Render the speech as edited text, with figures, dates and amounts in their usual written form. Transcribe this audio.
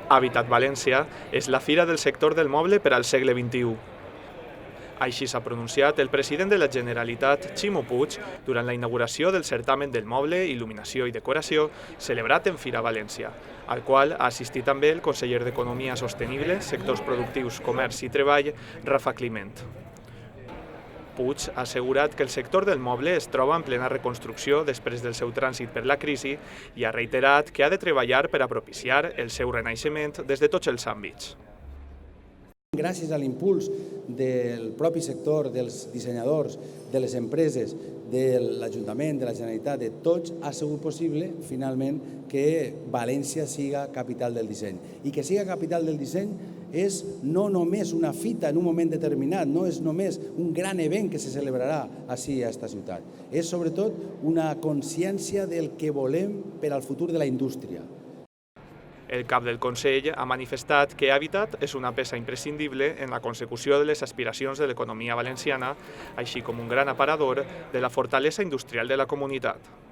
Habitat València és la fira del sector del moble per al segle XXI. Així s'ha pronunciat el president de la Generalitat, Ximo Puig, durant la inauguració del certamen del moble, il·luminació i decoració celebrat en Fira València, al qual ha assistit també el conseller d'Economia Sostenible, Sectors Productius, Comerç i Treball, Rafa Climent. Puig ha assegurat que el sector del moble es troba en plena reconstrucció després del seu trànsit per la crisi i ha reiterat que ha de treballar per a propiciar el seu renaixement des de tots els àmbits. Gràcies a l'impuls del propi sector, dels dissenyadors, de les empreses, de l'Ajuntament, de la Generalitat, de tots, ha sigut possible, finalment, que València siga capital del disseny. I que siga capital del disseny és no només una fita en un moment determinat, no és només un gran event que se celebrarà ací a esta ciutat. És sobretot una consciència del que volem per al futur de la indústria. El cap del Consell ha manifestat que Habitat és una peça imprescindible en la consecució de les aspiracions de l'economia valenciana, així com un gran aparador de la fortalesa industrial de la comunitat.